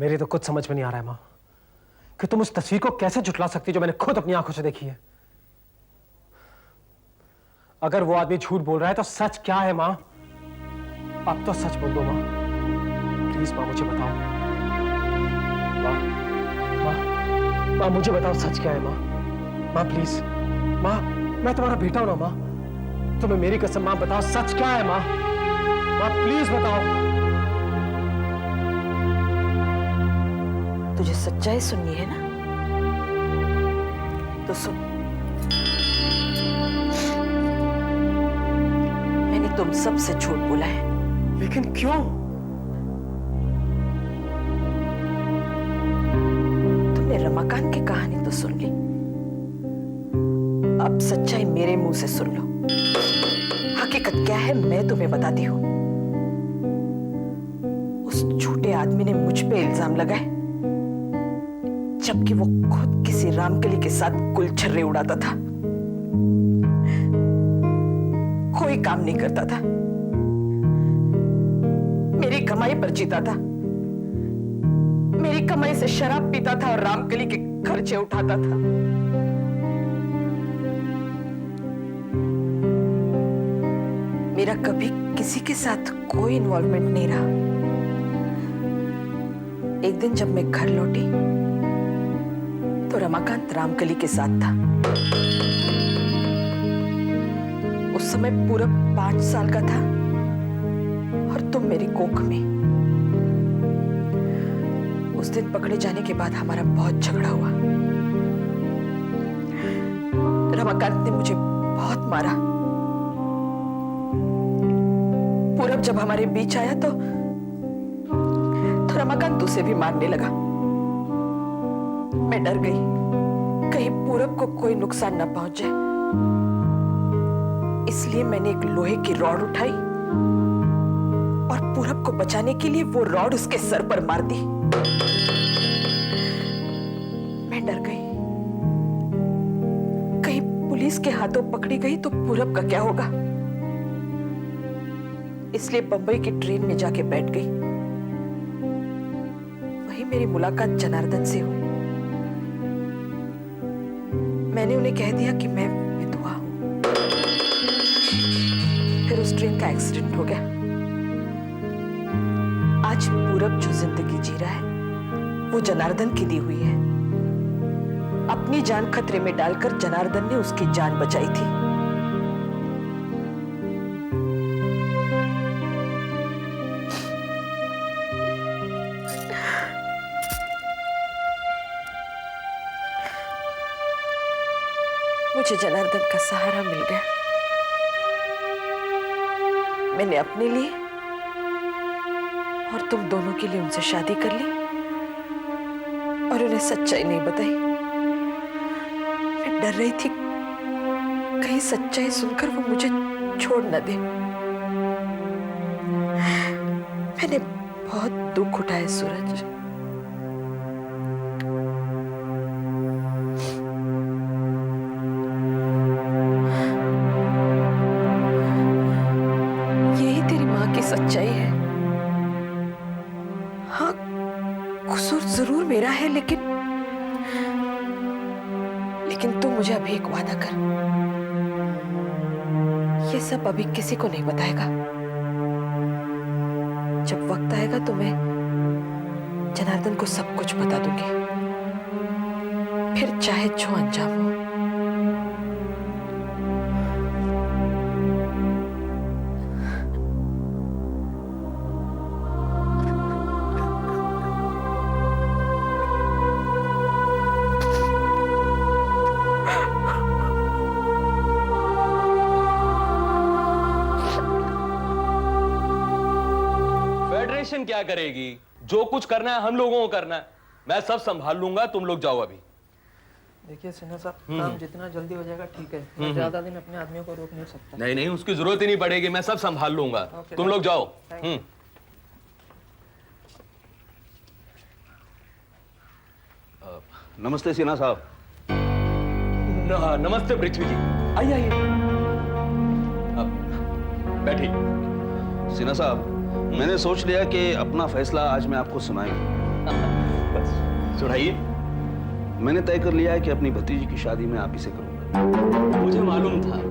मेरी तो कुछ समझ में नहीं आ रहा है माँ कि तुम उस तस्वीर को कैसे झुठला सकती जो मैंने खुद अपनी आंखों से देखी है। अगर वो आदमी झूठ बोल रहा है तो सच क्या है माँ? अब तो सच बोल दो माँ, प्लीज माँ मुझे बताओ। माँ माँ माँ मुझे बताओ सच क्या है माँ? माँ प्लीज, माँ मैं तुम्हारा बेटा हूं ना माँ, तुम्हें मेरी कसम माँ बताओ सच क्या है माँ? माँ प्लीज बताओ। तुझे सच्चाई सुननी है ना, तो सुन। मैंने तुम सबसे झूठ बोला है। लेकिन क्यों? तुमने रमाकांत की कहानी तो सुन ली, अब सच्चाई मेरे मुंह से सुन लो। हकीकत क्या है मैं तुम्हें बताती हूँ। उस झूठे आदमी ने मुझ पे इल्जाम लगाए, जबकि वो खुद किसी रामकली के साथ गुलछर्रे उड़ाता था, कोई काम नहीं करता था, मेरी कमाई पर जीता था, मेरी कमाई से शराब पीता था और रामकली के खर्चे उठाता था। मेरा कभी किसी के साथ कोई इन्वॉल्वमेंट नहीं रहा। एक दिन जब मैं घर लौटी तो रमाकांत रामकली के साथ था। उस समय पूरब 5 साल का था और तुम मेरी कोख में। उस दिन पकड़े जाने के बाद हमारा बहुत झगड़ा हुआ। रमाकांत ने मुझे बहुत मारा। पूरब जब हमारे बीच आया तो रमाकांत उसे भी मारने लगा। मैं डर गई, कहीं पूरब को कोई नुकसान न पहुंच जाए, इसलिए मैंने एक लोहे की रॉड उठाई और पूरब को बचाने के लिए वो रॉड उसके सर पर मार दी। मैं डर गई, कहीं पुलिस के हाथों पकड़ी गई तो पूरब का क्या होगा, इसलिए बंबई की ट्रेन में जाके बैठ गई। वहीं मेरी मुलाकात जनार्दन से हुई। मैंने उन्हें कह दिया कि मैं विधवा हूं। फिर उस ट्रेन का एक्सीडेंट हो गया। आज पूरब जो जिंदगी जी रहा है वो जनार्दन की दी हुई है। अपनी जान खतरे में डालकर जनार्दन ने उसकी जान बचाई थी। मुझे जनार्दन का सहारा मिल गया। मैंने अपने लिए और तुम दोनों के लिए उनसे शादी कर ली और उन्हें सच्चाई नहीं बताई। मैं डर रही थी कहीं सच्चाई सुनकर वो मुझे छोड़ न दे। मैंने बहुत दुख उठाया सूरज। सच्चाई है। हाँ, कसूर जरूर मेरा है, लेकिन तू मुझे अभी एक वादा कर, ये सब अभी किसी को नहीं बताएगा। जब वक्त आएगा तो मैं जनार्दन को सब कुछ बता दूंगी, फिर चाहे जो अंजाम हो। क्या करेगी? जो कुछ करना है हम लोगों को करना है। मैं सब संभाल लूंगा, तुम लोग जाओ अभी। देखिए सिन्हा साहब, काम जितना जल्दी हो जाएगा ठीक है। मैं ज्यादा दिन अपने आदमियों को रोक नहीं सकता। नहीं नहीं, उसकी जरूरत ही नहीं पड़ेगी, मैं सब संभाल लूंगा। तुम लोग जाओ। नमस्ते सिन्हा साहब। नमस्ते पृथ्वी जी, आइए आइए, बैठिए। सिन्हा साहब, मैंने सोच लिया कि अपना फैसला आज मैं आपको सुनाऊं। बस सुनाइए। मैंने तय कर लिया है कि अपनी भतीजी की शादी में आप ही से करूंगा। मुझे मालूम था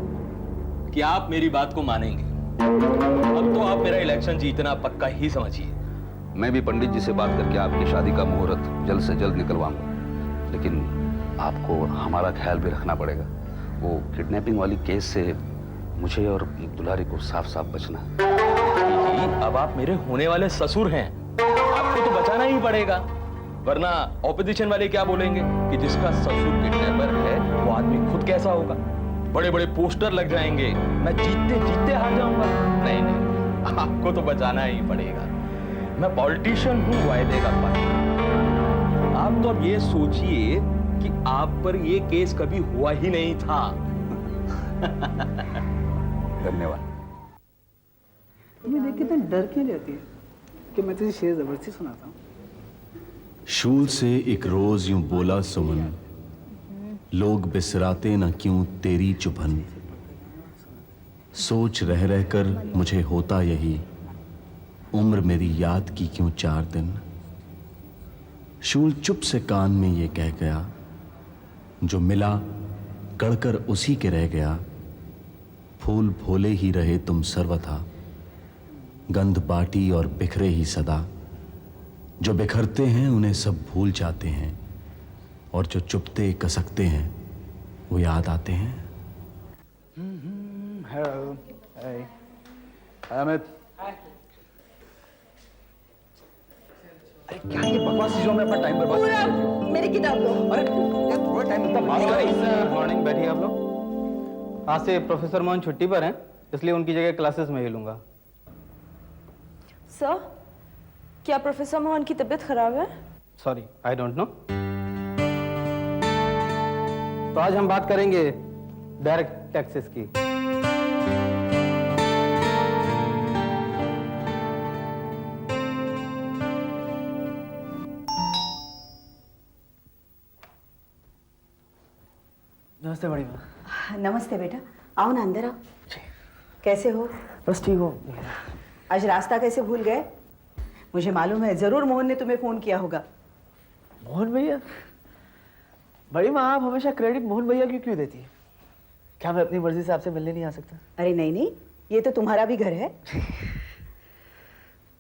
कि आप मेरी बात को मानेंगे। अब तो आप मेरा इलेक्शन जीतना पक्का ही समझिए। मैं भी पंडित जी से बात करके आपकी शादी का मुहूर्त जल्द से जल्द निकलवाऊंगा, लेकिन आपको हमारा ख्याल भी रखना पड़ेगा। वो किडनैपिंग वाली केस से मुझे और दुलारी को साफ साफ बचना है। जी, अब आप मेरे होने वाले ससुर हैं, आपको तो बचाना ही पड़ेगा, वरना ऑपोजिशन वाले क्या बोलेंगे कि जिसका ससुर किडनैपर है वो आदमी खुद कैसा होगा। बड़े बड़े पोस्टर लग जाएंगे, मैं जीतते जीतते हार जाऊंगा। नहीं नहीं, आपको तो बचाना ही पड़ेगा। मैं पॉलिटिशियन हूं, वायदे का पालन। आप तो अब ये सोचिए कि आप पर ये केस कभी हुआ ही नहीं था। धन्यवाद। तुम्हें देख के तो डर क्यों रहती है कि मैं तुझे शेर जबरदस्ती सुनाता हूँ? शूल से एक रोज यूं बोला सुमन, लोग बिसराते न क्यों तेरी चुभन। सोच रह रहकर मुझे होता यही, उम्र मेरी याद की क्यों 4 दिन। शूल चुप से कान में ये कह गया, जो मिला गढ़कर उसी के रह गया। फूल भोले ही रहे तुम सर्वथा, गंध बाटी और बिखरे ही सदा। जो बिखरते हैं उन्हें सब भूल जाते हैं, और जो चुपते कसकते हैं वो याद आते हैं। हेलो, हाय अमित। अरे क्या ये बकवास चीजों में अपना टाइम बर्बाद कर रही हो? मेरी किताब दो। अरे यार थोड़ा टाइम इतना बात कर रही है। मॉर्निंग, बैठिए आप लोग। आज से प्रोफेसर मोहन छुट्टी पर हैं, इसलिए उनकी जगह क्लासेस में ही लूंगा। सर, क्या प्रोफेसर मोहन की तबीयत खराब है? Sorry, I don't know. तो आज हम बात करेंगे डायरेक्ट टैक्सेस की। नमस्ते बड़ी माँ। नमस्ते बेटा, आओ ना, अंदर आओ। कैसे हो? बस ठीक हो। आज रास्ता कैसे भूल गए? मुझे मालूम है जरूर मोहन ने तुम्हें फोन किया होगा। मोहन भैया? बड़ी माँ, आप हमेशा क्रेडिट मोहन भैया की क्यों देती है? क्या मैं अपनी मर्जी से आपसे मिलने नहीं आ सकता? अरे नहीं नहीं, ये तो तुम्हारा भी घर है।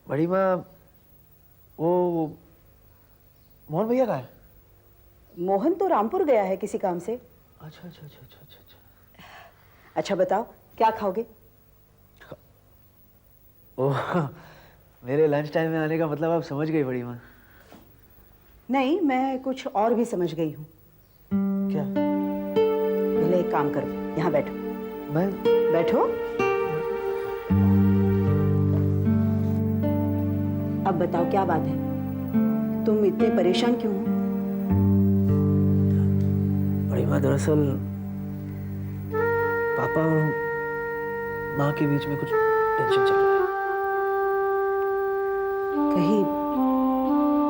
बड़ी माँ, वो मोहन भैया कहाँ है? मोहन तो रामपुर गया है किसी काम से। अच्छा अच्छा अच्छा अच्छा अच्छा अच्छा। अच्छा बताओ, क्या खाओगे? ओह, मेरे लंच टाइम में आने का मतलब आप समझ गई बड़ी माँ। नहीं, मैं कुछ और भी समझ गई हूँ। क्या? पहले एक काम करो, यहाँ बैठो। मैं? बैठो। अब बताओ क्या बात है, तुम इतने परेशान क्यों हो? बड़ी माँ, दरअसल पापा और माँ के बीच में कुछ टेंशन चल रहा है। कहीं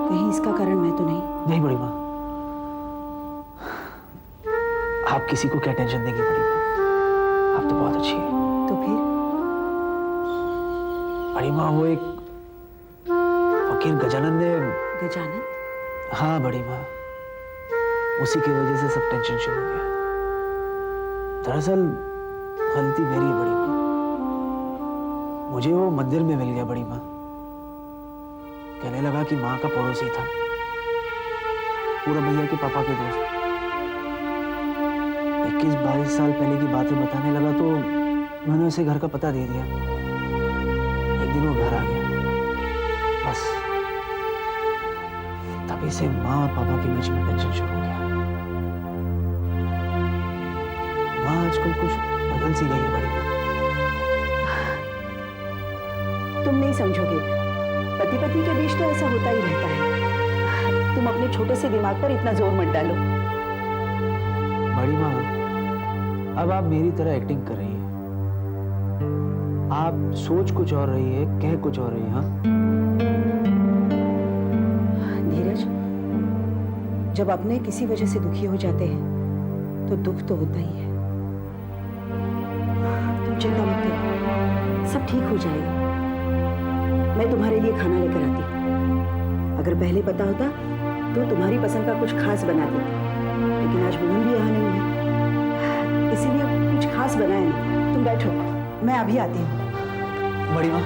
कहीं इसका कारण मैं तो नहीं? नहीं बड़ी माँ, आप किसी को क्या टेंशन देंगी बड़ी माँ, आप तो बहुत अच्छी है। तो फिर? बड़ी माँ, वो एक फकीर गजानन ने। गजानन? हाँ बड़ी माँ, उसी की वजह से सब टेंशन शुरू हो गया। दरअसल गलती मेरी है बड़ी माँ, मुझे वो मंदिर में मिल गया बड़ी माँ। कहने लगा कि माँ का पड़ोसी था, पूरा भैया के पापा के दोस्त। 21-22 साल पहले की बातें बताने लगा तो मैंने उसे घर का पता दे दिया। एक दिन वो घर आ गया, बस तभी से माँ और पापा के बीच में टेंशन शुरू हो गया। माँ आजकल कुछ बदल सी गई है बड़ी माँ। तुम नहीं समझोगे, पति पत्नी के बीच तो ऐसा होता ही रहता है। तुम अपने छोटे से दिमाग पर इतना जोर मत डालो। बड़ी माँ, अब आप मेरी तरह एक्टिंग कर रही हैं। आप सोच कुछ और रही है, कह कुछ और रही है। हाँ धीरज, जब अपने किसी वजह से दुखी हो जाते हैं तो दुख तो होता ही है। तुम चिंता मत करो, सब ठीक हो जाएगा। मैं तुम्हारे लिए खाना लेकर आती हूँ। अगर पहले पता होता तो तुम्हारी पसंद का कुछ खास बना देती, लेकिन आज मोहन भी यहाँ नहीं है, इसीलिए कुछ खास बनाया नहीं। तुम बैठो, मैं अभी आती हूँ। बड़ी माँ,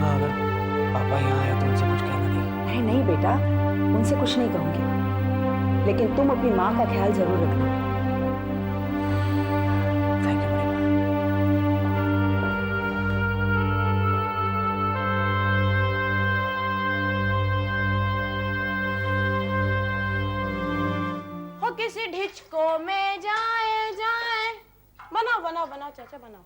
अगर पापा यहाँ आए तो उनसे कुछ कहना नहीं। अरे नहीं बेटा, उनसे कुछ नहीं कहूंगी, लेकिन तुम अपनी माँ का ख्याल जरूर रखना। थैंक यू बड़ी माँ। हो किसी ढिचको में जाए जाए, बनाओ बनाओ बनाओ चाचा बनाओ,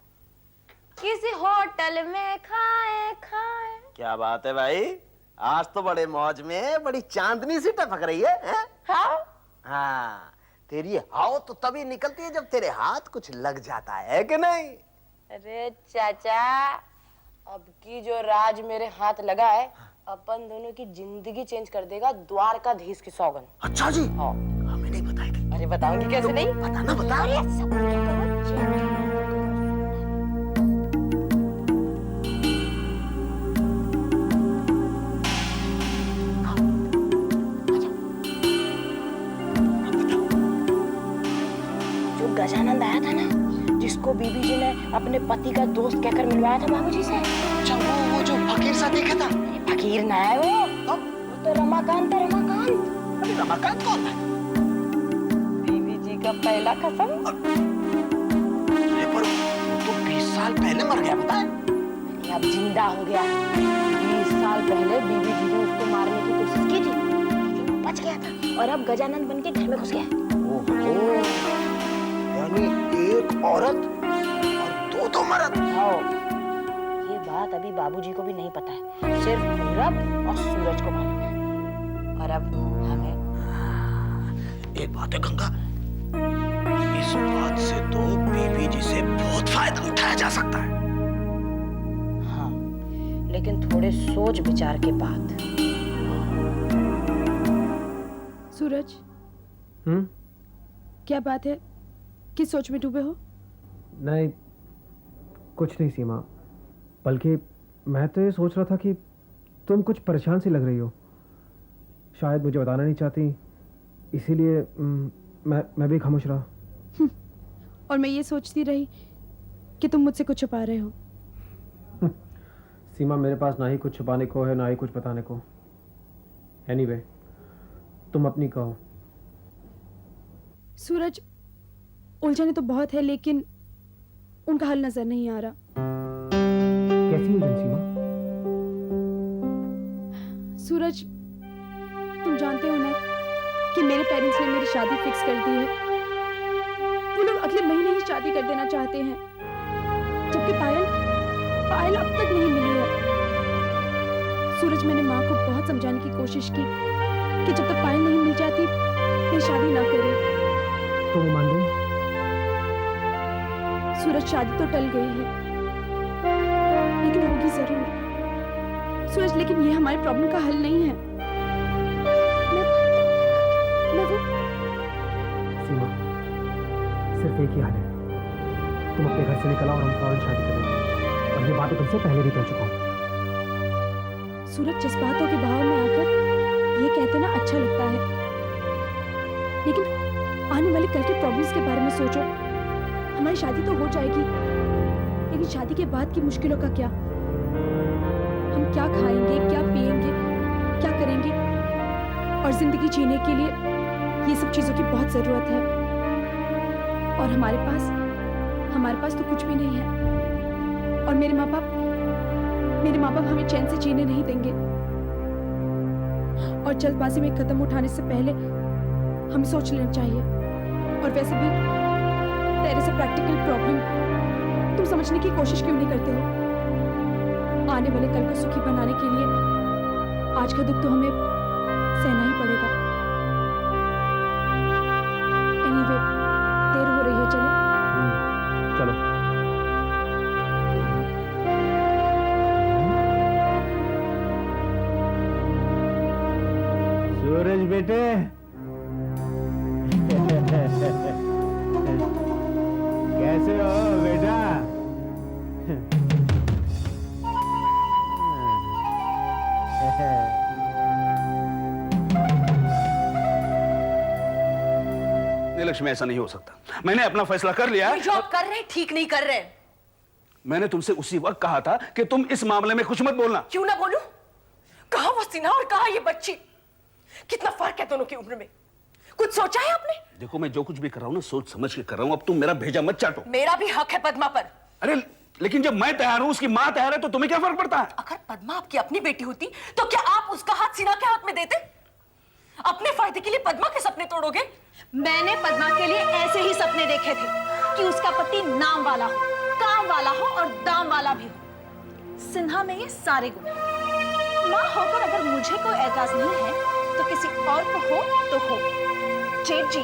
किसी होटल में खाए खाए। क्या बात है भाई, आज तो बड़े मौज में, बड़ी चांदनी सी टपक रही है? हाँ, तेरी हाव तो तभी निकलती है जब तेरे हाथ कुछ लग जाता है कि नहीं? अरे चाचा, अब की जो राज मेरे हाथ लगा है, अपन दोनों की जिंदगी चेंज कर देगा, द्वारकाधीश की सौगन। अच्छा जी, हाँ। हमें नहीं बताएगी। अरे बताऊंगी कैसे नहीं? बताना बता। अरे सब क्या करो, चैट। गजानंद आया था ना, जिसको बीबी जी ने अपने पति का दोस्त कहकर मिलवाया था बाबूजी से। अच्छा, वो जो फकीर सा देखा था? फकीर ना है वो तो रमाकांत है, रमाकांत। अरे रमाकांत कौन है? बीबी जी का पहला कसम। अरे पर वो तो 20 साल पहले मर गया, पता है? अब जिंदा हो गया। 20 साल पहले बीबी जी ने उसको मारने की कोशिश की थी, लेकिन वो बच गया था और अब गजानंद बन के घर में घुस गया। यानी एक औरत और दो मर्द। ये बात अभी बाबूजी को भी नहीं पता है, सिर्फ पूरब और सूरज को मालूम है। और अब हमें एक बात है गंगा, इस बात से तो बीबी जी से बहुत फायदा उठाया जा सकता है। हाँ, लेकिन थोड़े सोच विचार के बाद। सूरज, क्या बात है? किस सोच में डूबे हो? नहीं, कुछ नहीं सीमा, बल्कि मैं तो ये सोच रहा था कि तुम कुछ परेशान सी लग रही हो, शायद मुझे बताना नहीं चाहती, इसीलिए मैं भी खामोश रहा। और मैं ये सोचती रही कि तुम मुझसे कुछ छुपा रहे हो। सीमा, मेरे पास ना ही कुछ छुपाने को है ना ही कुछ बताने को। एनीवे, तुम अपनी कहो। सूरज, उलझने तो बहुत है, लेकिन उनका हल नजर नहीं आ रहा। कैसी उलझन सीमा? सूरज, तुम जानते हो ना कि मेरे पेरेंट्स ने मेरी शादी फिक्स कर दी है। वो लोग अगले महीने ही शादी कर देना चाहते हैं, जबकि पायल अब तक नहीं मिली है। सूरज, मैंने माँ को बहुत समझाने की कोशिश की कि जब तक पायल नहीं मिल जाती मैं शादी ना करे। तो वो मान गई? सूरज, शादी तो टल गई है, लेकिन होगी जरूर। सूरज, लेकिन ये हमारे प्रॉब्लम का हल नहीं है। मैं वो सीमा, सिर्फ एक ही हाल है, तुम अपने घर से निकल आओ और हम फौरन शादी करेंगे। और ये बात तो तुमसे पहले भी कह चुका हूँ। सूरज, जज्बातों के बहाव में आकर ये कहते ना अच्छा लगता है, लेकिन आने वाले कल के प्रॉब्लम्स के बारे में सोचो। हमारी शादी तो हो जाएगी, लेकिन शादी के बाद की मुश्किलों का क्या? हम क्या खाएंगे, क्या पिएंगे, क्या करेंगे? और जिंदगी जीने के लिए ये सब चीजों की बहुत जरूरत है, और हमारे पास तो कुछ भी नहीं है। और मेरे माँ बाप हमें चैन से जीने नहीं देंगे। और जल्दबाजी में कदम उठाने से पहले हमें सोच लेना चाहिए। और वैसे भी तेरे से प्रैक्टिकल प्रॉब्लम तुम समझने की कोशिश क्यों नहीं करते हो? आने वाले कल को सुखी बनाने के लिए आज का दुख तो हमें सहना ही पड़ेगा। एनीवे, देर हो रही है, चले? चलो। सूरज बेटे, कैसे हो बेटा? लक्ष्मी ऐसा नहीं हो सकता। मैंने अपना फैसला कर लिया। जो आप कर रहे हैं ठीक नहीं कर रहे हैं। मैंने तुमसे उसी वक्त कहा था कि तुम इस मामले में कुछ मत बोलना। क्यों ना बोलूं? कहा वो सिन्हा और कहा ये बच्ची। कितना फर्क है दोनों की उम्र में। कुछ सोचा है आपने? देखो, मैं जो कुछ भी कर रहा हूं ना सोच समझ के कर रहा हूं। अब तुम मेरा भेजा मत चाटो। मेरा भी हक है पद्मा पर। अरे लेकिन जब मैं तैयार हूं, उसकी मां तैयार है, तो तुम्हें क्या फर्क पड़ता है? अगर पद्मा आपकी अपनी बेटी होती तो क्या आप उसका हाथ सिन्हा के हाथ में देते? अपने फायदे के लिए पद्मा के सपने तोड़ोगे? मैंने पद्मा के लिए ऐसे ही सपने देखे थे कि उसका पति नाम वाला हो, काम वाला हो और दाम वाला भी हो। सिन्हा में ये सारे गुण हैं। मां होकर अगर मुझे कोई एतराज नहीं है तो किसी और को हो तो हो। जेठ जी,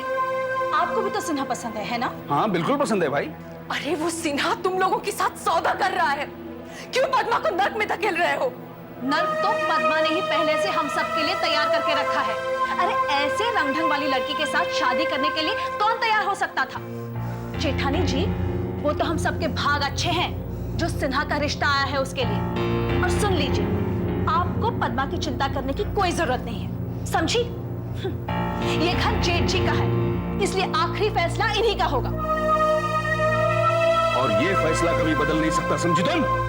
आपको भी तो सिन्हा पसंद है ना? हाँ बिल्कुल पसंद है भाई। अरे वो सिन्हा तुम लोगों के साथ सौदा कर रहा है। क्यों पद्मा को नर्क में धकेल रहे हो? नर्क तो पद्मा ने ही पहले से हम सब के लिए तैयार करके रखा है। अरे ऐसे रंग-ढंग वाली लड़की के साथ शादी करने के लिए कौन तैयार हो सकता था? जेठानी जी, वो तो हम सबके भाग अच्छे हैं जो सिन्हा का रिश्ता आया है उसके लिए। और सुन लीजिए, आपको पद्मा की चिंता करने की कोई जरूरत नहीं है, समझी? ये घर जेठ जी का है, इसलिए आखिरी फैसला इन्हीं का होगा। और ये फैसला कभी बदल नहीं सकता, समझी तुम?